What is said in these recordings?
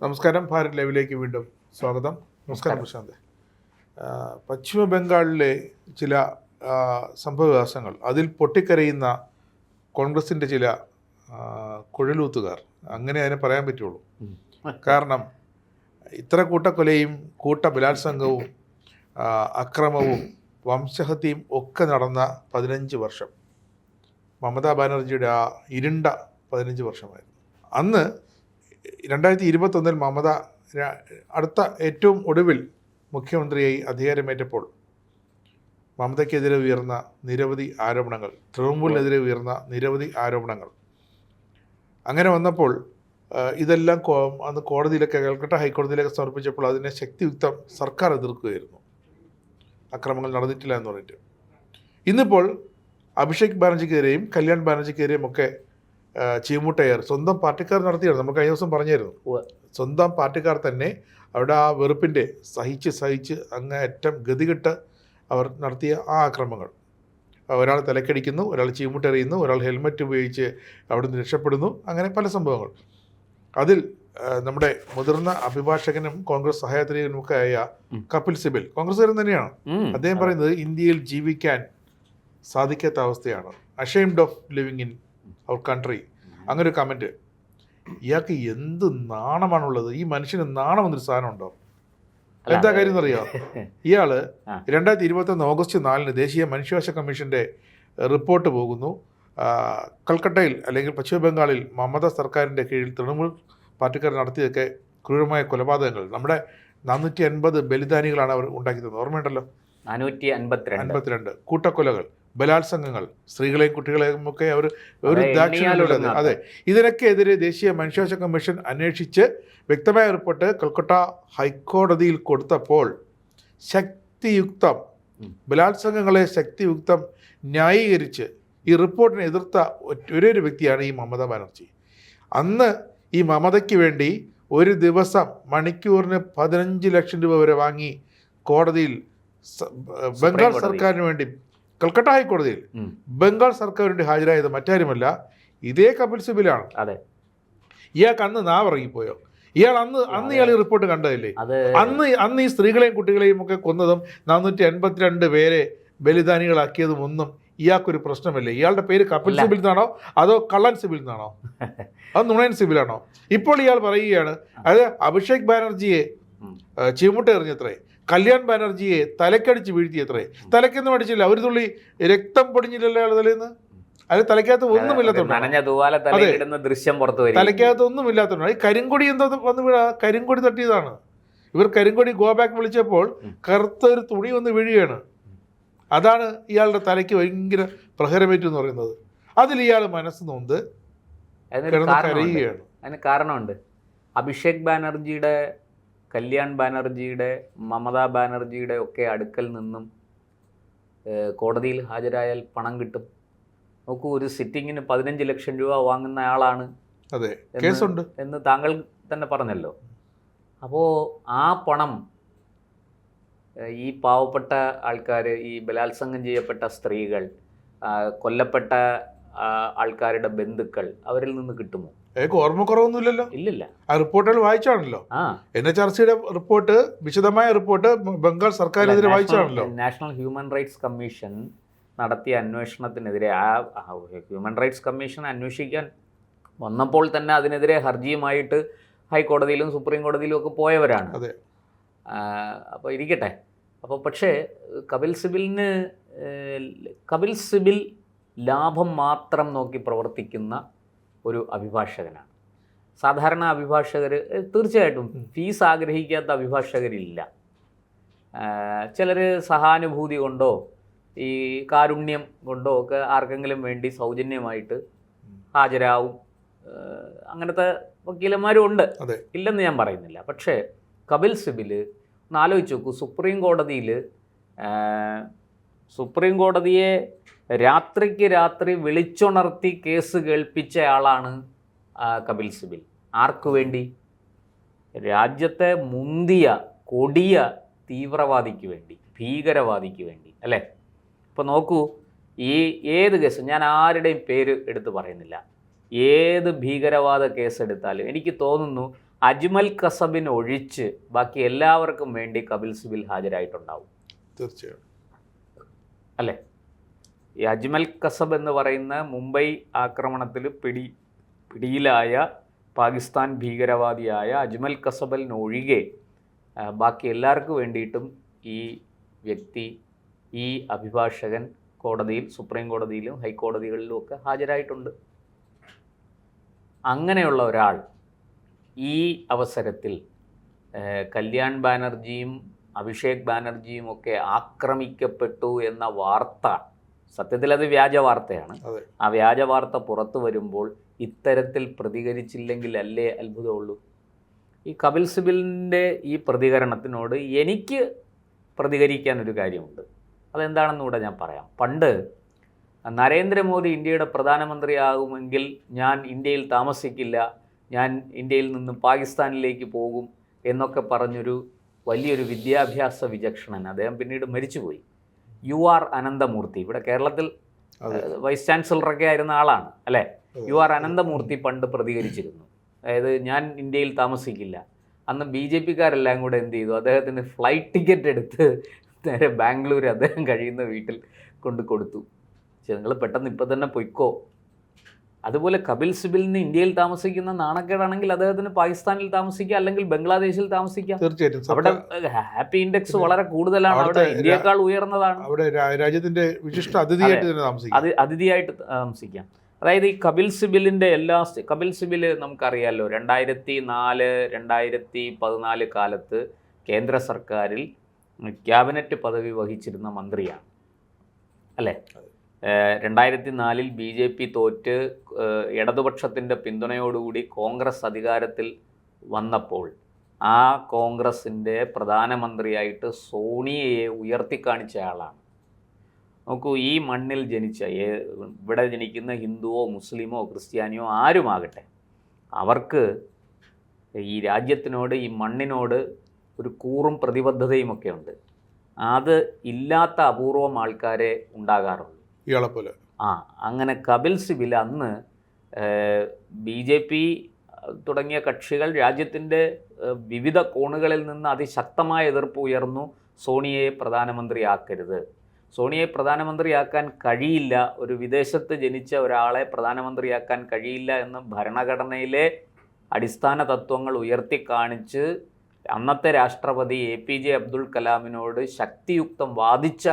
നമസ്കാരം. ഭാരത് ലൈവിലേക്ക് വീണ്ടും സ്വാഗതം. നമസ്കാരം പ്രശാന്ത്. പശ്ചിമ ബംഗാളിലെ ചില സംഭവവികാസങ്ങൾ, അതിൽ പൊട്ടിക്കരയുന്ന കോൺഗ്രസിൻ്റെ ചില കുഴലൂത്തുകാർ, അങ്ങനെ അതിനെ പറയാൻ പറ്റുള്ളൂ. കാരണം ഇത്ര കൂട്ടക്കൊലയും ബലാത്സംഗവും അക്രമവും വംശഹത്യയും ഒക്കെ നടന്ന 15 വർഷം മമതാ ബാനർജിയുടെ ആ ഇരുണ്ട 15 വർഷമായിരുന്നു. അന്ന് 2021 മമത അടുത്ത ഏറ്റവും ഒടുവിൽ മുഖ്യമന്ത്രിയായി അധികാരമേറ്റപ്പോൾ മമതയ്ക്കെതിരെ ഉയർന്ന നിരവധി ആരോപണങ്ങൾ, തൃണമൂലിനെതിരെ ഉയർന്ന നിരവധി ആരോപണങ്ങൾ, അങ്ങനെ വന്നപ്പോൾ ഇതെല്ലാം അന്ന് കോടതിയിലൊക്കെ, കൽക്കട്ട ഹൈക്കോടതിയിലൊക്കെ സമർപ്പിച്ചപ്പോൾ അതിനെ ശക്തിയുക്തം സർക്കാർ എതിർക്കുകയായിരുന്നു. അക്രമങ്ങൾ നടന്നിട്ടില്ല എന്ന് പറഞ്ഞിട്ട്. ഇന്നിപ്പോൾ അഭിഷേക് ബാനർജിക്കെതിരെയും കല്യാൺ ബാനർജിക്കെതിരെയും ഒക്കെ ചീമുട്ടയർ സ്വന്തം പാർട്ടിക്കാർ നടത്തിയാണ്. നമ്മൾ കഴിഞ്ഞ ദിവസം പറഞ്ഞായിരുന്നു. സ്വന്തം പാർട്ടിക്കാർ തന്നെ അവിടെ ആ വെറുപ്പിൻ്റെ സഹിച്ച് അങ്ങേയറ്റം ഗതികെട്ട് അവർ നടത്തിയ ആ ആക്രമങ്ങൾ, ഒരാൾ തലക്കടിക്കുന്നു, ഒരാൾ ചീമുട്ടെറിയുന്നു, ഒരാൾ ഹെൽമറ്റ് ഉപയോഗിച്ച് അവിടെ നിന്ന് രക്ഷപ്പെടുന്നു, അങ്ങനെ പല സംഭവങ്ങൾ. അതിൽ നമ്മുടെ മുതിർന്ന അഭിഭാഷകനും കോൺഗ്രസ് സഹായത്തിനുമൊക്കെ ആയ കപിൽ സിബൽ, കോൺഗ്രസ്സുകാരൻ തന്നെയാണ്. അദ്ദേഹം പറയുന്നത് ഇന്ത്യയിൽ ജീവിക്കാൻ സാധിക്കാത്ത അവസ്ഥയാണ്, ashamed of living in our country. അങ്ങനെ ഒരു കമൻറ്റ്. ഇയാൾക്ക് എന്ത് നാണമാണുള്ളത്? ഈ മനുഷ്യന് നാണം എന്നൊരു സാധനം ഉണ്ടോ? എന്താ കാര്യം എന്നറിയാം? ഇയാൾ 2021 ഓഗസ്റ്റ് 4 ദേശീയ മനുഷ്യാവകാശ കമ്മീഷൻ്റെ റിപ്പോർട്ട് പോകുന്നു. കൽക്കട്ടയിൽ അല്ലെങ്കിൽ പശ്ചിമ ബംഗാളിൽ മമത സർക്കാരിൻ്റെ കീഴിൽ തൃണമൂൽ പാർട്ടിക്കാർ നടത്തിയതൊക്കെ ക്രൂരമായ കൊലപാതകങ്ങൾ, നമ്മുടെ 450 ബലിദാനികളാണ് അവർ ഉണ്ടാക്കി തന്നത്. ഓർമ്മയുണ്ടല്ലോ? 452 കൂട്ടക്കൊലകൾ, ബലാത്സംഗങ്ങൾ, സ്ത്രീകളെയും കുട്ടികളെയും ഒക്കെ അവർ ഒരു ദാക്ഷിണ്യമില്ലാതെ. അതെ, ഇതിനൊക്കെ എതിരെ ദേശീയ മനുഷ്യാവകാശ കമ്മീഷൻ അന്വേഷിച്ച് വ്യക്തമായ റിപ്പോർട്ട് കൽക്കട്ട ഹൈക്കോടതിയിൽ കൊടുത്തപ്പോൾ ശക്തിയുക്തം ബലാത്സംഗങ്ങളെ ശക്തിയുക്തം ന്യായീകരിച്ച് ഈ റിപ്പോർട്ടിനെ എതിർത്ത ഒരേ ഒരു വ്യക്തിയാണ് ഈ മമതാ ബാനർജി. അന്ന് ഈ മമതയ്ക്ക് വേണ്ടി ഒരു ദിവസം മണിക്കൂറിന് 15 ലക്ഷം രൂപ വരെ വാങ്ങി കോടതിയിൽ ബംഗാൾ സർക്കാരിന് വേണ്ടി, കൽക്കട്ട ഹൈക്കോടതിയിൽ ബംഗാൾ സർക്കാരിന് വേണ്ടി ഹാജരായത് മറ്റാരുമല്ല, ഇതേ കപിൽ സിബലാണ്. അതെ, ഇയാൾക്ക് അന്ന് നാവിറങ്ങിപ്പോയോ? ഇയാൾ അന്ന് ഇയാൾ ഈ റിപ്പോർട്ട് കണ്ടതല്ലേ? അന്ന് ഈ സ്ത്രീകളെയും കുട്ടികളെയും ഒക്കെ കൊന്നതും 452 പേരെ ബലിദാനികളാക്കിയതും ഒന്നും ഇയാൾക്കൊരു പ്രശ്നമല്ലേ? ഇയാളുടെ പേര് കപിൽ സിബിൽ എന്നാണോ അതോ കള്ളൻ സിബിൽ എന്നാണോ അത് നുണയൻ സിബിലാണോ? ഇപ്പോൾ ഇയാൾ പറയുകയാണ് അത് അഭിഷേക് ബാനർജിയെ ചീമുട്ട എറിഞ്ഞത്രേ, കല്യാൺ ബാനർജിയെ തലക്കടിച്ച് വീഴ്ത്തിയത്രേ. തലക്കൊന്നും അടിച്ചില്ല, ഒരു തുള്ളി രക്തം പൊടിഞ്ഞില്ലല്ലോ അയാൾ തലേന്ന്. അത് തലയ്ക്കകത്ത് ഒന്നുമില്ലാത്തതുകൊണ്ട്, തലയ്ക്കകത്ത് ഒന്നുമില്ലാത്തതുകൊണ്ട് ഈ കരിങ്കൊടി എന്തോ വന്ന് വീഴ, കരിങ്കൊടി തട്ടിയതാണ്. ഇവർ കരിങ്കൊടി ഗോ ബാക്ക് വിളിച്ചപ്പോൾ കറുത്തൊരു തുണി വന്ന് വീഴുകയാണ്. അതാണ് ഇയാളുടെ തലയ്ക്ക് ഭയങ്കര പ്രഹരമേറ്റു എന്ന് പറയുന്നത്. അതിൽ ഇയാൾ മനസ്സ് നൊന്ത് കരയുകയാണ്. അതിന് കാരണമുണ്ട്. അഭിഷേക് ബാനർജിയുടെ, കല്യാൺ ബാനർജിയുടെ, മമതാ ബാനർജിയുടെ ഒക്കെ അടുക്കൽ നിന്നും കോടതിയിൽ ഹാജരായാൽ പണം കിട്ടും. നോക്കൂ, ഒരു സിറ്റിങ്ങിന് 15 ലക്ഷം രൂപ വാങ്ങുന്ന ആളാണ് എന്ന് താങ്കൾ തന്നെ പറഞ്ഞല്ലോ. അപ്പോൾ ആ പണം ഈ പാവപ്പെട്ട ആൾക്കാർ, ഈ ബലാത്സംഗം ചെയ്യപ്പെട്ട സ്ത്രീകൾ, കൊല്ലപ്പെട്ട ആൾക്കാരുടെ ബന്ധുക്കൾ, അവരിൽ നിന്ന് കിട്ടുമോ? ഓർമ്മക്കുറവൊന്നുമില്ലല്ലോ. ഇല്ലില്ല. ആ റിപ്പോർട്ടുകൾ വായിച്ചാണല്ലോ. NHRCയുടെ റിപ്പോർട്ട്, വിശദമായ റിപ്പോർട്ട് ബംഗാൾ സർക്കാരിനെതിരെ വായിച്ചാണല്ലോ. നാഷണൽ ഹ്യൂമൻ റൈറ്റ്സ് കമ്മീഷൻ നടത്തിയ അന്വേഷണത്തിനെതിരെ, ആ ഹ്യൂമൻ റൈറ്റ്സ് കമ്മീഷൻ അന്വേഷിക്കാൻ വന്നപ്പോൾ തന്നെ അതിനെതിരെ ഹർജിയുമായിട്ട് ഹൈക്കോടതിയിലും സുപ്രീം കോടതിയിലും ഒക്കെ പോയവരാണ്. അതെ. അപ്പോൾ ഇരിക്കട്ടെ. അപ്പോൾ പക്ഷേ കപിൽ സിബിൽ ലാഭം മാത്രം നോക്കി പ്രവർത്തിക്കുന്ന ഒരു അഭിഭാഷകനാണ്. സാധാരണ അഭിഭാഷകർ, തീർച്ചയായിട്ടും ഫീസ് ആഗ്രഹിക്കാത്ത അഭിഭാഷകരില്ല. ചിലർ സഹാനുഭൂതി കൊണ്ടോ ഈ കാരുണ്യം കൊണ്ടോ ഒക്കെ ആർക്കെങ്കിലും വേണ്ടി സൗജന്യമായിട്ട് ഹാജരാവും. അങ്ങനത്തെ വക്കീലന്മാരും ഉണ്ട്, ഇല്ലെന്ന് ഞാൻ പറയുന്നില്ല. പക്ഷേ കപിൽ സിബിൽ ഒന്ന് ആലോചിച്ച് നോക്കൂ. സുപ്രീം കോടതിയെ രാത്രിക്ക് രാത്രി വിളിച്ചുണർത്തി കേസ് കേൾപ്പിച്ച ആളാണ് കപിൽ സിബിൽ. ആർക്കു വേണ്ടി? രാജ്യത്തെ മുന്തിയ കൊടിയ തീവ്രവാദിക്ക് വേണ്ടി, ഭീകരവാദിക്ക് വേണ്ടി, അല്ലേ? ഇപ്പോൾ നോക്കൂ, ഈ ഏത് കേസ്, ഞാൻ ആരുടെയും പേര് എടുത്ത് പറയുന്നില്ല, ഏത് ഭീകരവാദ കേസെടുത്താലും എനിക്ക് തോന്നുന്നു അജ്മൽ കസബിന് ഒഴിച്ച് ബാക്കി എല്ലാവർക്കും വേണ്ടി കപിൽ സിബൽ ഹാജരായിട്ടുണ്ടാവും. തീർച്ചയായും അല്ലേ? ഈ അജ്മൽ കസബ് എന്ന് പറയുന്ന മുംബൈ ആക്രമണത്തിൽ പിടിയിലായ പാകിസ്ഥാൻ ഭീകരവാദിയായ അജ്മൽ കസബലിനൊഴികെ ബാക്കി എല്ലാവർക്കും വേണ്ടിയിട്ടും ഈ വ്യക്തി, ഈ അഭിഭാഷകൻ കോടതിയിൽ, സുപ്രീം കോടതിയിലും ഹൈക്കോടതികളിലും ഒക്കെ ഹാജരായിട്ടുണ്ട്. അങ്ങനെയുള്ള ഒരാൾ ഈ അവസരത്തിൽ കല്യാൺ ബാനർജിയും അഭിഷേക് ബാനർജിയും ഒക്കെ ആക്രമിക്കപ്പെട്ടു എന്ന വാർത്ത, സത്യത്തിൽ അത് വ്യാജ വാർത്തയാണ്. ആ വ്യാജ വാർത്ത പുറത്തു വരുമ്പോൾ ഇത്തരത്തിൽ പ്രതികരിച്ചില്ലെങ്കിൽ അല്ലേ അത്ഭുതമുള്ളൂ. ഈ കപിൽ സിബലിൻ്റെ ഈ പ്രതികരണത്തിനോട് എനിക്ക് പ്രതികരിക്കാനൊരു കാര്യമുണ്ട്. അതെന്താണെന്നുകൂടെ ഞാൻ പറയാം. പണ്ട് നരേന്ദ്രമോദി ഇന്ത്യയുടെ പ്രധാനമന്ത്രിയാകുമെങ്കിൽ ഞാൻ ഇന്ത്യയിൽ താമസിക്കില്ല, ഞാൻ ഇന്ത്യയിൽ നിന്ന് പാകിസ്ഥാനിലേക്ക് പോകും എന്നൊക്കെ പറഞ്ഞൊരു വലിയൊരു വിദ്യാഭ്യാസ വിചക്ഷണൻ, അദ്ദേഹം പിന്നീട് മരിച്ചുപോയി, UR അനന്തമൂർത്തി, ഇവിടെ കേരളത്തിൽ വൈസ് ചാൻസലറൊക്കെ ആയിരുന്ന ആളാണ് അല്ലേ. UR അനന്തമൂർത്തി പണ്ട് പ്രതികരിച്ചിരുന്നു. അതായത് ഞാൻ ഇന്ത്യയിൽ താമസിക്കില്ല. അന്ന് BJP-ക്കാരെല്ലാം കൂടെ എന്ത് ചെയ്തു, അദ്ദേഹത്തിന് ഫ്ലൈറ്റ് ടിക്കറ്റ് എടുത്ത് നേരെ ബാംഗ്ലൂർ അദ്ദേഹം കഴിയുന്ന വീട്ടിൽ കൊടുത്തു. നിങ്ങൾ പെട്ടെന്ന് ഇപ്പം തന്നെ പൊയ്ക്കോ. അതുപോലെ കപിൽ സിബലിന് ഇന്ത്യയിൽ താമസിക്കുന്ന നാണക്കേടാണെങ്കിൽ അദ്ദേഹത്തിന് പാകിസ്ഥാനിൽ താമസിക്കാം, അല്ലെങ്കിൽ ബംഗ്ലാദേശിൽ താമസിക്കാം. തീർച്ചയായിട്ടും അവിടെ ഹാപ്പി ഇൻഡെക്സ് വളരെ കൂടുതലാണ്, അവിടെ ഇന്ത്യയേക്കാൾ ഉയർന്നതാണ്. അവിടെ രാജ്യത്തിന്റെ വിശിഷ്ട അതിഥിയായിട്ട് താമസിക്കാം. അതായത് ഈ കപിൽ സിബൽ നമുക്കറിയാമല്ലോ, 2004-2014 കാലത്ത് കേന്ദ്ര സർക്കാരിൽ ക്യാബിനറ്റ് പദവി വഹിച്ചിരുന്ന മന്ത്രിയാണ് അല്ലേ. 2004 BJP തോറ്റ് ഇടതുപക്ഷത്തിൻ്റെ പിന്തുണയോടുകൂടി കോൺഗ്രസ് അധികാരത്തിൽ വന്നപ്പോൾ ആ കോൺഗ്രസിൻ്റെ പ്രധാനമന്ത്രിയായിട്ട് സോണിയയെ ഉയർത്തിക്കാണിച്ച ആളാണ്. നോക്കൂ, ഈ മണ്ണിൽ ജനിച്ച, ഇവിടെ ജനിക്കുന്ന ഹിന്ദുവോ മുസ്ലിമോ ക്രിസ്ത്യാനിയോ ആരുമാകട്ടെ, അവർക്ക് ഈ രാജ്യത്തിനോട്, ഈ മണ്ണിനോട് ഒരു കൂറും പ്രതിബദ്ധതയുമൊക്കെ ഉണ്ട്. അത് ഇല്ലാത്ത അപൂർവം ആൾക്കാരെ ഉണ്ടാകാറുള്ളൂ. ഇയാളെപ്പോലെ അങ്ങനെ കപിൽ സിബൽ അന്ന് BJP തുടങ്ങിയ കക്ഷികൾ രാജ്യത്തിൻ്റെ വിവിധ കോണുകളിൽ നിന്ന് അതിശക്തമായ എതിർപ്പ് ഉയർന്നു. സോണിയയെ പ്രധാനമന്ത്രിയാക്കരുത്, സോണിയയെ പ്രധാനമന്ത്രിയാക്കാൻ കഴിയില്ല, ഒരു വിദേശത്ത് ജനിച്ച ഒരാളെ പ്രധാനമന്ത്രിയാക്കാൻ കഴിയില്ല എന്ന് ഭരണഘടനയിലെ അടിസ്ഥാന തത്വങ്ങൾ ഉയർത്തിക്കാണിച്ച് അന്നത്തെ രാഷ്ട്രപതി APJ അബ്ദുൽ കലാമിനോട് ശക്തിയുക്തം വാദിച്ച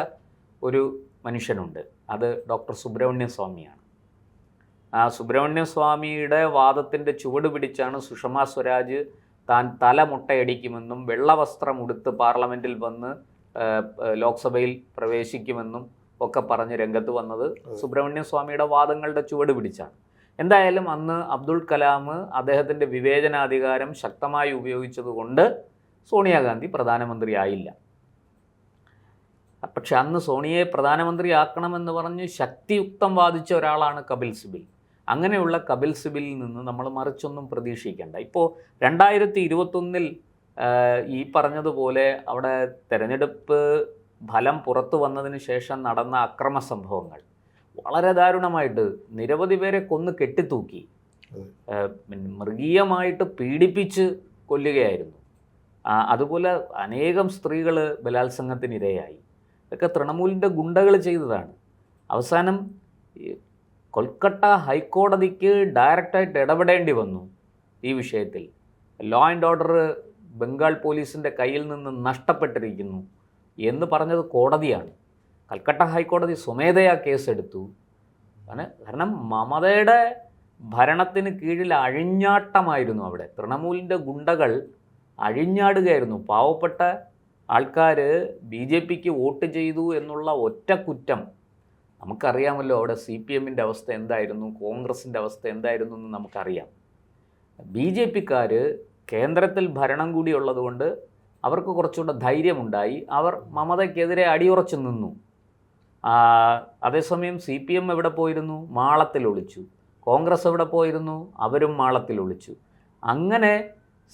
ഒരു മനുഷ്യനുണ്ട്. അത് ഡോക്ടർ സുബ്രഹ്മണ്യ സ്വാമിയാണ്. ആ സുബ്രഹ്മണ്യ സ്വാമിയുടെ വാദത്തിൻ്റെ ചുവട് പിടിച്ചാണ് സുഷമ സ്വരാജ് താൻ തല മുട്ടയടിക്കുമെന്നും വെള്ളവസ്ത്രം ഉടുത്ത് പാർലമെൻറ്റിൽ വന്ന് ലോക്സഭയിൽ പ്രവേശിക്കുമെന്നും ഒക്കെ പറഞ്ഞ് രംഗത്ത് വന്നത്. സുബ്രഹ്മണ്യ സ്വാമിയുടെ വാദങ്ങളുടെ ചുവട് പിടിച്ചാണ്. എന്തായാലും അന്ന് അബ്ദുൽ കലാം അദ്ദേഹത്തിൻ്റെ വിവേചനാധികാരം ശക്തമായി ഉപയോഗിച്ചതുകൊണ്ട് സോണിയാഗാന്ധി പ്രധാനമന്ത്രിയായില്ല. പക്ഷെ അന്ന് സോണിയയെ പ്രധാനമന്ത്രിയാക്കണമെന്ന് പറഞ്ഞ് ശക്തിയുക്തം വാദിച്ച ഒരാളാണ് കപിൽ സിബൽ. അങ്ങനെയുള്ള കപിൽ സിബലിൽ നിന്ന് നമ്മൾ മറിച്ചൊന്നും പ്രതീക്ഷിക്കേണ്ട. ഇപ്പോൾ 2021 ഈ പറഞ്ഞതുപോലെ അവിടെ തെരഞ്ഞെടുപ്പ് ഫലം പുറത്തു വന്നതിന് ശേഷം നടന്ന അക്രമ സംഭവങ്ങൾ വളരെ ദാരുണമായിട്ട് നിരവധി പേരെ കൊന്ന് കെട്ടിത്തൂക്കി, മൃഗീയമായിട്ട് പീഡിപ്പിച്ച് കൊല്ലുകയായിരുന്നു. അതുപോലെ അനേകം സ്ത്രീകൾ ബലാത്സംഗത്തിനിരയായി. ഇതൊക്കെ തൃണമൂലിൻ്റെ ഗുണ്ടകൾ ചെയ്തതാണ്. അവസാനം കൊൽക്കത്ത ഹൈക്കോടതിക്ക് ഡയറക്റ്റായിട്ട് ഇടപെടേണ്ടി വന്നു ഈ വിഷയത്തിൽ. ലോ ആൻഡ് ഓർഡർ ബംഗാൾ പോലീസിൻ്റെ കയ്യിൽ നിന്ന് നഷ്ടപ്പെട്ടിരിക്കുന്നു എന്ന് പറഞ്ഞത് കോടതിയാണ്. കൽക്കട്ട ഹൈക്കോടതി സ്വമേധയാ കേസെടുത്തു. കാരണം മമതയുടെ ഭരണത്തിന് കീഴിൽ അഴിഞ്ഞാട്ടമായിരുന്നു അവിടെ. തൃണമൂലിൻ്റെ ഗുണ്ടകൾ അഴിഞ്ഞാടുകയായിരുന്നു. പാവപ്പെട്ട ആൾക്കാർ BJPക്ക് വോട്ട് ചെയ്തു എന്നുള്ള ഒറ്റ കുറ്റം നമുക്കറിയാമല്ലോ. അവിടെ CPMൻ്റെ അവസ്ഥ എന്തായിരുന്നു, കോൺഗ്രസിൻ്റെ അവസ്ഥ എന്തായിരുന്നു എന്ന് നമുക്കറിയാം. BJPക്കാർ കേന്ദ്രത്തിൽ ഭരണം കൂടി ഉള്ളതുകൊണ്ട് അവർക്ക് കുറച്ചുകൂടെ ധൈര്യമുണ്ടായി. അവർ മമതയ്ക്കെതിരെ അടിയുറച്ചു നിന്നു. അതേസമയം CPM എവിടെ പോയിരുന്നു? മാളത്തിൽ ഒളിച്ചു. കോൺഗ്രസ് എവിടെ പോയിരുന്നു? അവരും മാളത്തിൽ ഒളിച്ചു. അങ്ങനെ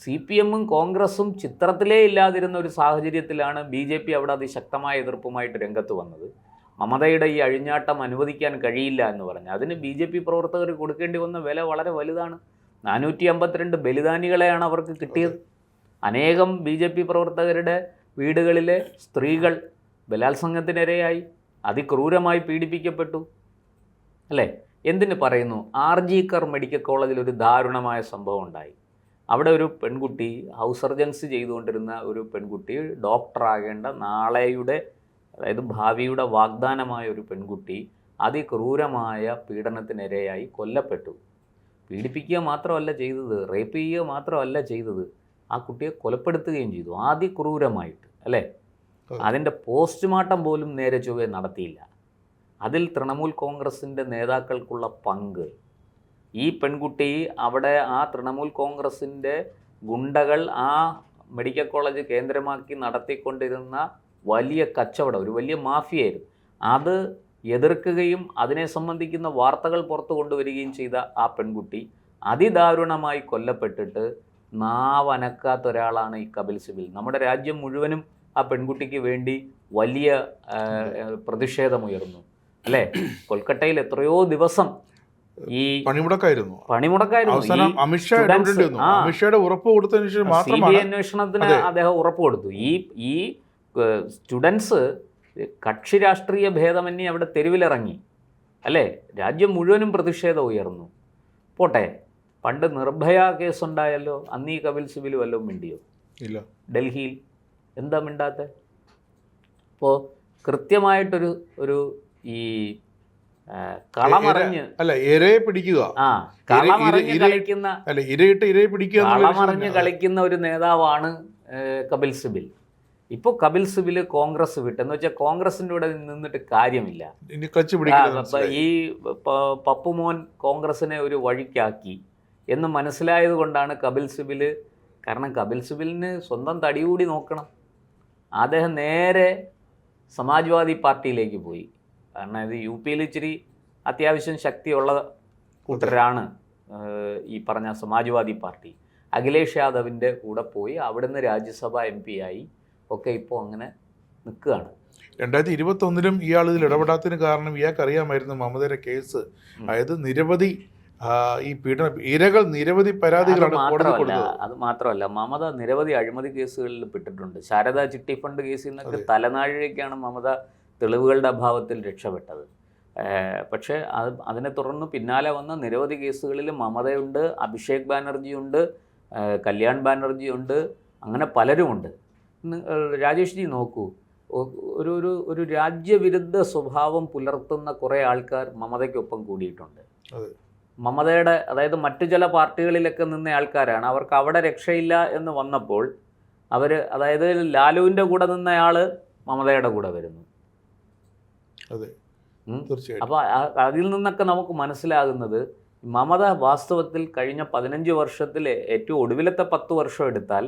CPMും കോൺഗ്രസും ചിത്രത്തിലേ ഇല്ലാതിരുന്ന ഒരു സാഹചര്യത്തിലാണ് BJP അവിടെ അതിശക്തമായ എതിർപ്പുമായിട്ട് രംഗത്ത് വന്നത്. മമതയുടെ ഈ അഴിഞ്ഞാട്ടം അനുവദിക്കാൻ കഴിയില്ല എന്ന് പറഞ്ഞു. അതിന് BJP പ്രവർത്തകർ കൊടുക്കേണ്ടി വന്ന വില വളരെ വലുതാണ്. 452 ബലിദാനികളെയാണ് അവർക്ക് കിട്ടിയത്. അനേകം BJP പ്രവർത്തകരുടെ വീടുകളിലെ സ്ത്രീകൾ ബലാത്സംഗത്തിനിരയായി അതിക്രൂരമായി പീഡിപ്പിക്കപ്പെട്ടു. അല്ലേ? എന്തിന് പറയുന്നു? RG-കർ മെഡിക്കൽ കോളേജിൽ ഒരു ദാരുണമായ സംഭവം ഉണ്ടായി. അവിടെ ഒരു പെൺകുട്ടി, ഹൗസ് സർജൻസി ചെയ്തുകൊണ്ടിരുന്ന ഒരു പെൺകുട്ടി, ഡോക്ടറാകേണ്ട നാളെയുടെ, അതായത് ഭാവിയുടെ വാഗ്ദാനമായ ഒരു പെൺകുട്ടി അതിക്രൂരമായ പീഡനത്തിനിരയായി കൊല്ലപ്പെട്ടു. പീഡിപ്പിക്കുക മാത്രമല്ല ചെയ്തത്, റേപ്പ് ചെയ്യുക മാത്രമല്ല ചെയ്തത്, ആ കുട്ടിയെ കൊലപ്പെടുത്തുകയും ചെയ്തു, അതിക്രൂരമായിട്ട്. അല്ലേ? അതിൻ്റെ പോസ്റ്റ്മോർട്ടം പോലും നേരെ ചൊവ്വേ നടത്തിയില്ല. അതിൽ തൃണമൂൽ കോൺഗ്രസിൻ്റെ നേതാക്കൾക്കുള്ള പങ്ക്. ഈ പെൺകുട്ടി അവിടെ ആ തൃണമൂൽ കോൺഗ്രസിൻ്റെ ഗുണ്ടകൾ ആ മെഡിക്കൽ കോളേജ് കേന്ദ്രമാക്കി നടത്തിക്കൊണ്ടിരുന്ന വലിയ കച്ചവടം, ഒരു വലിയ മാഫിയായിരുന്നു. അത് എതിർക്കുകയും അതിനെ സംബന്ധിക്കുന്ന വാർത്തകൾ പുറത്തു കൊണ്ടുവരികയും ചെയ്ത ആ പെൺകുട്ടി അതിദാരുണമായി കൊല്ലപ്പെട്ടിട്ട് നാവനക്കാത്ത ഒരാളാണ് ഈ കപിൽ സിബൽ. നമ്മുടെ രാജ്യം മുഴുവനും ആ പെൺകുട്ടിക്ക് വേണ്ടി വലിയ പ്രതിഷേധമുയർന്നു. അല്ലേ? കൊൽക്കട്ടയിൽ എത്രയോ ദിവസം ഈ പണിമുടക്കായിരുന്നു. CBI അന്വേഷണത്തിന് അദ്ദേഹം ഉറപ്പ് കൊടുത്തു. ഈ സ്റ്റുഡൻസ് കക്ഷി രാഷ്ട്രീയ ഭേദമന്യേ അവിടെ തെരുവിലിറങ്ങി. അല്ലേ? രാജ്യം മുഴുവനും പ്രതിഷേധം ഉയർന്നു. പോട്ടെ, പണ്ട് നിർഭയ കേസുണ്ടായല്ലോ, അന്ന് ഈ കപിൽ സിബൽ വല്ലതും മിണ്ടിയോ? ഇല്ല. ഡൽഹിയിൽ എന്താ മിണ്ടാത്തെ? അപ്പോൾ കൃത്യമായിട്ടൊരു ഈ കളമറിഞ്ഞ് കളിക്കുന്ന ഒരു നേതാവാണ് കപിൽ സിബൽ. ഇപ്പോൾ കപിൽ സിബൽ കോൺഗ്രസ് വിട്ട്, എന്ന് വെച്ചാൽ കോൺഗ്രസിൻ്റെ കൂടെ നിന്നിട്ട് കാര്യമില്ല. ഈ പപ്പുമോൻ കോൺഗ്രസിനെ ഒരു വഴിക്കാക്കി എന്ന് മനസ്സിലായത് കൊണ്ടാണ് കപിൽ സിബൽ. കാരണം കപിൽ സിബലിന് സ്വന്തം തടികൂടി നോക്കണം. അദ്ദേഹം നേരെ സമാജ്വാദി പാർട്ടിയിലേക്ക് പോയി. കാരണം ഇത് UP-യിൽ ഇച്ചിരി അത്യാവശ്യം ശക്തിയുള്ള കൂട്ടരാണ് ഈ പറഞ്ഞ സമാജ്വാദി പാർട്ടി. അഖിലേഷ് യാദവിൻ്റെ കൂടെ പോയി അവിടുന്ന് രാജ്യസഭ MP ആയി ഒക്കെ ഇപ്പോൾ അങ്ങനെ നിൽക്കുകയാണ്. 2021 ഇയാൾ ഇതിൽ ഇടപെടാത്തതിന് കാരണം ഇയാൾക്ക് അറിയാമായിരുന്നു മമതയുടെ കേസ്. അതായത് നിരവധി ഈ ഇരകൾ നിരവധി പരാതികളാണ്. അത് മാത്രമല്ല, മമത നിരവധി അഴിമതി കേസുകളിൽ പെട്ടിട്ടുണ്ട്. ശാരദാ ചിട്ടി ഫണ്ട് കേസിൽ നിന്നൊക്കെ തലനാഴിഴയ്ക്കാണ് മമത തെളിവുകളുടെ അഭാവത്തിൽ രക്ഷപ്പെട്ടത്. പക്ഷേ അതിനെ തുടർന്ന് പിന്നാലെ വന്ന നിരവധി കേസുകളിൽ മമതയുണ്ട്, അഭിഷേക് ബാനർജിയുണ്ട്, കല്യാൺ ബാനർജിയുണ്ട്, അങ്ങനെ പലരുമുണ്ട്. രാജേഷ് ജി നോക്കൂ, ഒരു രാജ്യവിരുദ്ധ സ്വഭാവം പുലർത്തുന്ന കുറേ ആൾക്കാർ മമതയ്ക്കൊപ്പം കൂടിയിട്ടുണ്ട്. മമതയുടെ, അതായത് മറ്റു ചില പാർട്ടികളിലൊക്കെ നിന്ന ആൾക്കാരാണ്. അവർക്ക് അവിടെ രക്ഷയില്ല എന്ന് വന്നപ്പോൾ അവർ, അതായത് ലാലുവിൻ്റെ കൂടെ നിന്നയാൾ മമതയുടെ കൂടെ വരുന്നു. അപ്പോൾ അതിൽ നിന്നൊക്കെ നമുക്ക് മനസ്സിലാകുന്നത് മമത വാസ്തവത്തിൽ കഴിഞ്ഞ 15 വർഷത്തിൽ ഏറ്റവും ഒടുവിലത്തെ 10 വർഷം എടുത്താൽ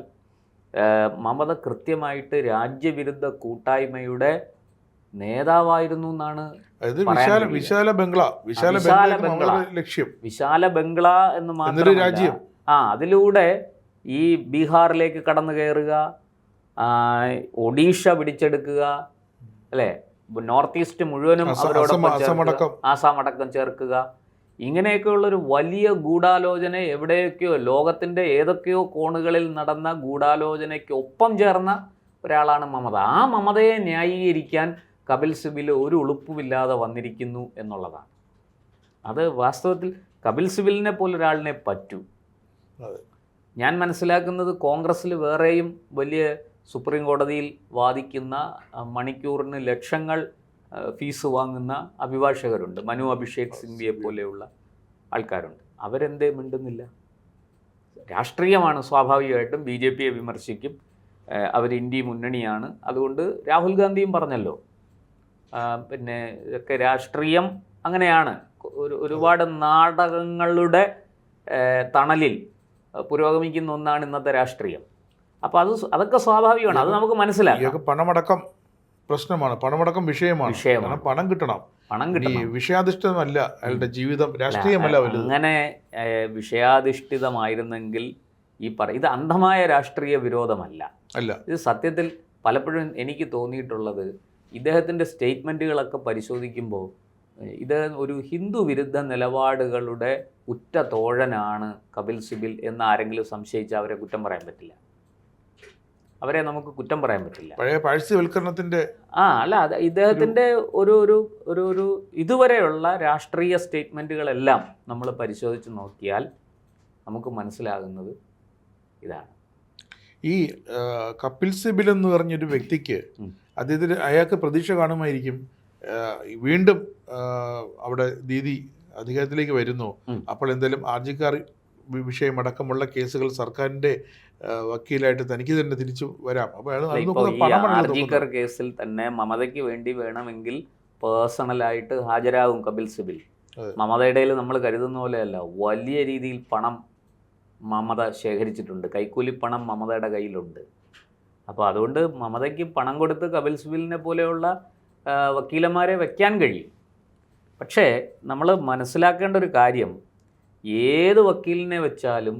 മമത കൃത്യമായിട്ട് രാജ്യവിരുദ്ധ കൂട്ടായ്മയുടെ നേതാവായിരുന്നു എന്നാണ്. വിശാല ബംഗ്ല എന്ന് മാത്രമല്ല, അതിലൂടെ ഈ ബീഹാറിലേക്ക് കടന്നു കയറുക, ഒഡീഷ പിടിച്ചെടുക്കുക, അല്ലേ? നോർത്ത് ഈസ്റ്റ് മുഴുവനും ആസാം അടക്കം ചേർക്കുക, ഇങ്ങനെയൊക്കെയുള്ളൊരു വലിയ ഗൂഢാലോചന എവിടെയൊക്കെയോ ലോകത്തിൻ്റെ ഏതൊക്കെയോ കോണുകളിൽ നടന്ന ഗൂഢാലോചനയ്ക്ക് ഒപ്പം ചേർന്ന ഒരാളാണ് മമത. ആ മമതയെ ന്യായീകരിക്കാൻ കപിൽ സിബൽ ഒരു ഉളുപ്പുമില്ലാതെ വന്നിരിക്കുന്നു എന്നുള്ളതാണ്. അത് വാസ്തവത്തിൽ കപിൽ സിബലിനെ പോലൊരാളിനെ പറ്റൂ. ഞാൻ മനസ്സിലാക്കുന്നത് കോൺഗ്രസ്സിൽ വേറെയും വലിയ സുപ്രീം കോടതിയിൽ വാദിക്കുന്ന, മണിക്കൂറിന് ലക്ഷങ്ങൾ ഫീസ് വാങ്ങുന്ന അഭിഭാഷകരുണ്ട്. മനു അഭിഷേക് സിംഗ്വിയെ പോലെയുള്ള ആൾക്കാരുണ്ട്. അവരെന്തേ മിണ്ടുന്നില്ല? രാഷ്ട്രീയമാണ്, സ്വാഭാവികമായിട്ടും BJP-യെ വിമർശിക്കും. അവർ ഇന്ത്യ മുന്നണിയാണ്. അതുകൊണ്ട് രാഹുൽ ഗാന്ധിയും പറഞ്ഞല്ലോ, പിന്നെ ഇതൊക്കെ രാഷ്ട്രീയം അങ്ങനെയാണ്. ഒരുപാട് നാടകങ്ങളുടെ തണലിൽ പുരോഗമിക്കുന്ന ഒന്നാണ് ഇന്നത്തെ രാഷ്ട്രീയം. അപ്പോൾ അതൊക്കെ സ്വാഭാവികമാണ്, അത് നമുക്ക് മനസ്സിലാക്കാം. പണമടക്കം പ്രശ്നമാണ്, പണമടക്കം വിഷയമാണ്. പണം കിട്ടണം, വിഷയാധിഷ്ഠിതമല്ല അയാളുടെ ജീവിതം, രാഷ്ട്രീയമല്ല. അങ്ങനെ വിഷയാധിഷ്ഠിതമായിരുന്നെങ്കിൽ ഇത് അന്ധമായ രാഷ്ട്രീയ വിരോധമല്ല. ഇത് സത്യത്തിൽ പലപ്പോഴും എനിക്ക് തോന്നിയിട്ടുള്ളത്, ഇദ്ദേഹത്തിൻ്റെ സ്റ്റേറ്റ്മെൻറ്റുകളൊക്കെ പരിശോധിക്കുമ്പോൾ ഇത് ഒരു ഹിന്ദു വിരുദ്ധ നിലപാടുകളുടെ ഉറ്റ തോഴനാണ് കപിൽ സിബിൽ എന്ന് ആരെങ്കിലും സംശയിച്ചാൽ അവരെ കുറ്റം പറയാൻ പറ്റില്ല. അവരെ നമുക്ക് കുറ്റം പറയാൻ പറ്റില്ല. പഴയ പാഴ്സ്യവൽക്കരണത്തിന്റെ അല്ല, അത് ഇദ്ദേഹത്തിൻ്റെ ഒരു ഇതുവരെയുള്ള രാഷ്ട്രീയ സ്റ്റേറ്റ്മെൻറ്റുകളെല്ലാം നമ്മൾ പരിശോധിച്ച് നോക്കിയാൽ നമുക്ക് മനസ്സിലാകുന്നത് ഇതാണ്. ഈ കപിൽ സിബിൽ എന്ന് പറഞ്ഞൊരു വ്യക്തിക്ക് അദ്ദേഹത്തിന് അയാൾക്ക് പ്രതീക്ഷ കാണുമായിരിക്കും, വീണ്ടും അവിടെ ദീദി അധികാരത്തിലേക്ക് വരുന്നു, അപ്പോൾ എന്തായാലും ആർജിക്കാർ വിഷയമടക്കമുള്ള കേസുകൾ സർക്കാരിൻ്റെ വക്കീലായിട്ട് തനിക്ക് തന്നെ തിരിച്ചു വരാം. അപ്പോൾ ആർജിക്കർ കേസിൽ തന്നെ മമതയ്ക്ക് വേണ്ടി വേണമെങ്കിൽ പേഴ്സണലായിട്ട് ഹാജരാകും കപിൽ സിബിൽ. മമതയുടെ നമ്മൾ കരുതുന്ന പോലെയല്ല, വലിയ രീതിയിൽ പണം മമത ശേഖരിച്ചിട്ടുണ്ട്, കൈക്കൂലിപ്പണം മമതയുടെ കയ്യിലുണ്ട്. അപ്പോൾ അതുകൊണ്ട് മമതയ്ക്ക് പണം കൊടുത്ത് കപിൽ സിബിലിനെ പോലെയുള്ള വക്കീലന്മാരെ വയ്ക്കാൻ കഴിയും. പക്ഷേ നമ്മൾ മനസ്സിലാക്കേണ്ട ഒരു കാര്യം, ഏത് വക്കീലിനെ വെച്ചാലും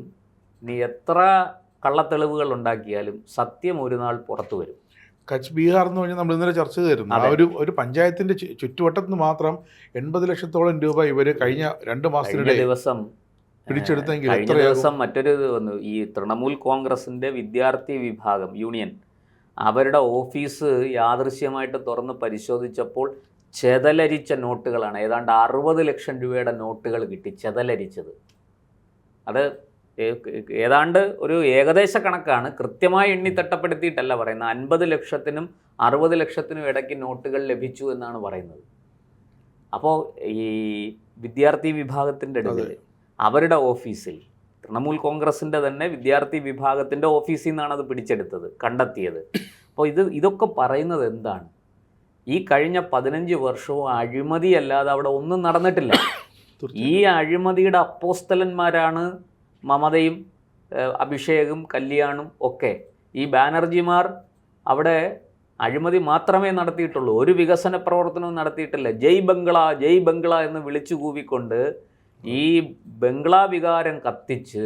നീ എത്ര കള്ളത്തെളിവുകൾ ഉണ്ടാക്കിയാലും സത്യം ഒരു നാൾ പുറത്തു വരും. കച്ച് ബീഹാർ എന്ന് പറഞ്ഞാൽ നമ്മൾ ഇന്നലെ ചർച്ച ചെയ്തിരുന്നു. ഒരു പഞ്ചായത്തിൻ്റെ ചുറ്റുവട്ടത്തിന് മാത്രം 80 ലക്ഷത്തോളം രൂപ ഇവർ കഴിഞ്ഞ 2 മാസത്തിനിടെ ദിവസം പിടിച്ചെടുത്തെങ്കിൽ കഴിഞ്ഞ ദിവസം മറ്റൊരു ഇത് വന്നു. ഈ തൃണമൂൽ കോൺഗ്രസിൻ്റെ വിദ്യാർത്ഥി വിഭാഗം യൂണിയൻ അവരുടെ ഓഫീസ് യാദൃശ്യമായിട്ട് തുറന്ന് പരിശോധിച്ചപ്പോൾ ചെതലരിച്ച നോട്ടുകളാണ്. ഏതാണ്ട് 60 ലക്ഷം രൂപയുടെ നോട്ടുകൾ കിട്ടി, ചെതലരിച്ചത്. അത് ഏതാണ്ട് ഒരു ഏകദേശ കണക്കാണ്, കൃത്യമായി എണ്ണി തട്ടപ്പെടുത്തിയിട്ടല്ല പറയുന്നത്. 50 ലക്ഷത്തിനും 60 ലക്ഷത്തിനും ഇടയ്ക്ക് നോട്ടുകൾ ലഭിച്ചു എന്നാണ് പറയുന്നത്. അപ്പോൾ ഈ വിദ്യാർത്ഥി വിഭാഗത്തിൻ്റെ അടുത്ത് അവരുടെ ഓഫീസിൽ, തൃണമൂൽ കോൺഗ്രസിൻ്റെ തന്നെ വിദ്യാർത്ഥി വിഭാഗത്തിൻ്റെ ഓഫീസിൽ നിന്നാണ് അത് പിടിച്ചെടുത്തത്, കണ്ടെത്തിയത്. അപ്പോൾ ഇതൊക്കെ പറയുന്നത് എന്താണ്? ഈ കഴിഞ്ഞ 15 വർഷവും അഴിമതിയല്ലാതെ അവിടെ ഒന്നും നടന്നിട്ടില്ല. ഈ അഴിമതിയുടെ അപ്പോസ്തലന്മാരാണ് മമതയും അഭിഷേകും കല്യാണും ഒക്കെ. ഈ ബാനർജിമാർ അവിടെ അഴിമതി മാത്രമേ നടത്തിയിട്ടുള്ളൂ, ഒരു വികസന പ്രവർത്തനവും നടത്തിയിട്ടില്ല. ജയ് ബംഗ്ല ജയ് ബംഗ്ല എന്ന് വിളിച്ചു കൂവിക്കൊണ്ട് ഈ ബംഗ്ലാ വികാരം കത്തിച്ച്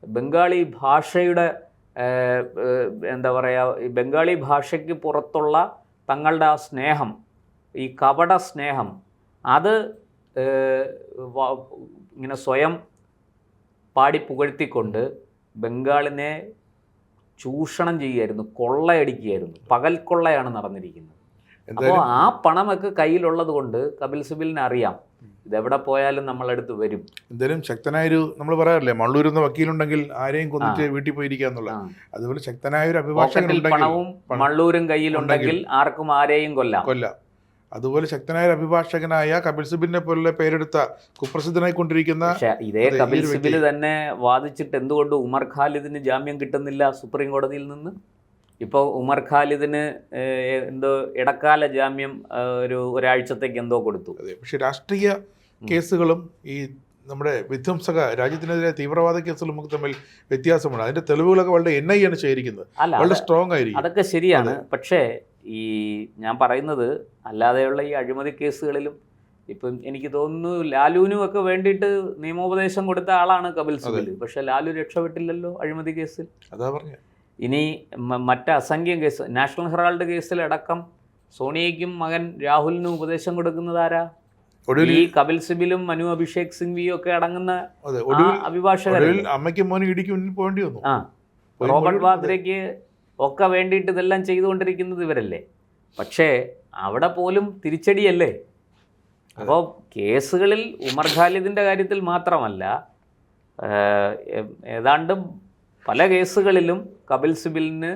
ബംഗാളി ഭാഷയുടെ എന്താ പറയുക, ഈ ബംഗാളി ഭാഷയ്ക്ക് പുറത്തുള്ള തങ്ങളുടെ ആ സ്നേഹം, ഈ കപട സ്നേഹം, അത് ഇങ്ങനെ സ്വയം പാടി പുകഴ്ത്തിക്കൊണ്ട് ബംഗാളിനെ ചൂഷണം ചെയ്യുമായിരുന്നു, കൊള്ളയടിക്കുകയായിരുന്നു. പകൽ കൊള്ളയാണ് നടന്നിരിക്കുന്നത്. അപ്പോൾ ആ പണമൊക്കെ കയ്യിലുള്ളത് കൊണ്ട് കപിൽ സിബിലിനെ അറിയാം, ഇതെവിടെ പോയാലും നമ്മളെടുത്ത് വരും. എന്തായാലും ശക്തനായൊരു, നമ്മൾ പറയാറില്ലേ, മള്ളൂരുന്ന വക്കീലുണ്ടെങ്കിൽ ആരെയും കൊന്നിട്ട് വീട്ടിൽ പോയിരിക്കാന്നുള്ള, അതുപോലെ ശക്തനായൊരു അഭിഭാഷകൻ പണവും മള്ളൂരും കയ്യിലുണ്ടെങ്കിൽ ആർക്കും ആരെയും കൊല്ലാം. അതുപോലെ ശക്തനായ അഭിഭാഷകനായ കപിൽ സിബിലിനെ പോലുള്ള പേരെടുത്ത കുപ്രസിദ്ധനായിക്കൊണ്ടിരിക്കുന്ന ഇതേ കപിൽ സിബിൽ തന്നെ വാദിച്ചിട്ട് എന്തുകൊണ്ട് ഉമർ ഖാലിദിന് ജാമ്യം കിട്ടുന്നില്ല സുപ്രീം കോടതിയിൽ നിന്ന്? ഇപ്പോൾ ഉമർ ഖാലിദിന് എന്തോ ഇടക്കാല ജാമ്യം ഒരാഴ്ചത്തേക്ക് എന്തോ കൊടുത്തു. അതെ, പക്ഷേ രാഷ്ട്രീയ കേസുകളും ഈ നമ്മുടെ വിധ്വംസക രാജ്യത്തിനെതിരെ തീവ്രവാദ കേസുകളും നമുക്ക് തമ്മിൽ വ്യത്യാസമാണ്. അതിന്റെ തെളിവുകളൊക്കെ വളരെ NIA ആണ് ശേഖരിക്കുന്നത്, വളരെ സ്ട്രോങ് ആയിരിക്കും. അതൊക്കെ ശരിയാണ്. പക്ഷേ ഈ ഞാൻ പറയുന്നത് അല്ലാതെയുള്ള ഈ അഴിമതി കേസുകളിലും ഇപ്പം എനിക്ക് തോന്നുന്നു ലാലുവിനും ഒക്കെ വേണ്ടിയിട്ട് നിയമോപദേശം കൊടുത്ത ആളാണ് കപിൽ സിബിൽ. പക്ഷെ ലാലു രക്ഷപ്പെട്ടില്ലല്ലോ അഴിമതി കേസിൽ. അതാ പറഞ്ഞത്. ഇനി മറ്റ് അസംഖ്യം കേസ്, നാഷണൽ ഹെറാൾഡ് കേസിലടക്കം സോണിയയ്ക്കും മകൻ രാഹുലിനും ഉപദേശം കൊടുക്കുന്നത് ആരാ? ഈ കപിൽ സിബിലും മനു അഭിഷേക് സിംഗ്വിയും ഒക്കെ അടങ്ങുന്ന അഭിഭാഷകർ. അമ്മയ്ക്കും മോനും ഇടിക്ക് മുന്നിൽ പോകേണ്ടി വന്നു. റോബർട്ട് വാദ്രയ്ക്ക് ഒക്കെ വേണ്ടിയിട്ട് ഇതെല്ലാം ചെയ്തുകൊണ്ടിരിക്കുന്നത് ഇവരല്ലേ. പക്ഷേ അവിടെ പോലും തിരിച്ചടിയല്ലേ. അപ്പോൾ കേസുകളിൽ ഉമർ ഖാലിദിൻ്റെ കാര്യത്തിൽ മാത്രമല്ല, ഏതാണ്ട് പല കേസുകളിലും കപിൽ സിബിലിന്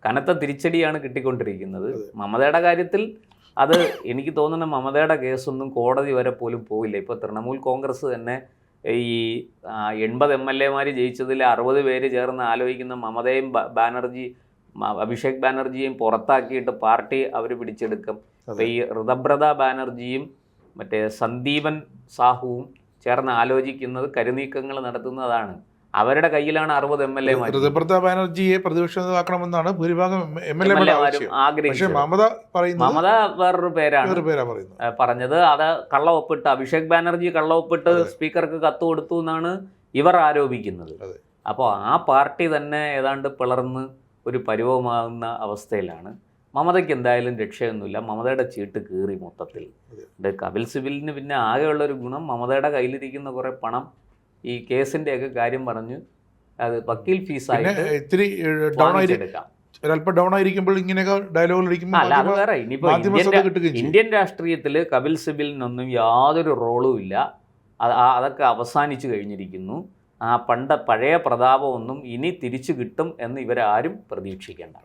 കനത്ത തിരിച്ചടിയാണ് കിട്ടിക്കൊണ്ടിരിക്കുന്നത്. മമതയുടെ കാര്യത്തിൽ അത് എനിക്ക് തോന്നുന്ന മമതയുടെ കേസൊന്നും കോടതി വരെ പോലും പോയില്ല. ഇപ്പോൾ തൃണമൂൽ കോൺഗ്രസ് തന്നെ ഈ 80 MLA ജയിച്ചതിൽ 60 പേര് ചേർന്ന് ആലോചിക്കുന്ന മമതയും അഭിഷേക് ബാനർജിയും പുറത്താക്കിയിട്ട് പാർട്ടി അവർ പിടിച്ചെടുക്കും. അപ്പോൾ ഈ ഋതബ്രത ബാനർജിയും മറ്റേ സന്ദീപൻ സാഹുവും ചേർന്ന് ആലോചിക്കുന്നത് കരുനീക്കങ്ങൾ നടത്തുന്നതാണ്. അവരുടെ കയ്യിലാണ് 60 MLA. ഋതബ്രത ബാനർജിയെ പ്രതിപക്ഷമാക്കണമെന്നാണ് ഭൂരിഭാഗം MLA-മാരും ആഗ്രഹിച്ചത്. മമത വേറൊരു പേരാണ് പറഞ്ഞത്. അത് കള്ളവൊപ്പിട്ട് അഭിഷേക് ബാനർജി കള്ളവൊപ്പിട്ട് സ്പീക്കർക്ക് കത്ത് കൊടുത്തു എന്നാണ് ഇവർ ആരോപിക്കുന്നത്. അപ്പോൾ ആ പാർട്ടി തന്നെ ഏതാണ്ട് പിളർന്ന് ഒരു പരുവമാകുന്ന അവസ്ഥയിലാണ്. മമതയ്ക്ക് എന്തായാലും രക്ഷയൊന്നുമില്ല. മമതയുടെ ചീട്ട് കീറി മൊത്തത്തിൽ. കപിൽ സിബലിന് പിന്നെ ആകെയുള്ളൊരു ഗുണം മമതയുടെ കയ്യിലിരിക്കുന്ന കുറേ പണം ഈ കേസിൻ്റെയൊക്കെ കാര്യം പറഞ്ഞ് അത് വക്കീൽ ഫീസായിട്ട് ഇത്തിരി വാങ്ങിച്ചെടുക്കാം. ഒരല്പം ഡൗൺ ആയിരിക്കുമ്പോൾ ഇങ്ങനെയൊക്കെ ഡയലോഗുകൾ അല്ല, അത് വേറെ. ഇനിയിപ്പോൾ ഇന്ത്യൻ രാഷ്ട്രീയത്തിൽ കപിൽ സിബലിനൊന്നും യാതൊരു റോളും ഇല്ല. അതൊക്കെ അവസാനിച്ചു കഴിഞ്ഞിരിക്കുന്നു. ആ പഴയ പ്രതാപമൊന്നും ഇനി തിരിച്ചു കിട്ടും എന്ന് ഇവരാരും പ്രതീക്ഷിക്കേണ്ട.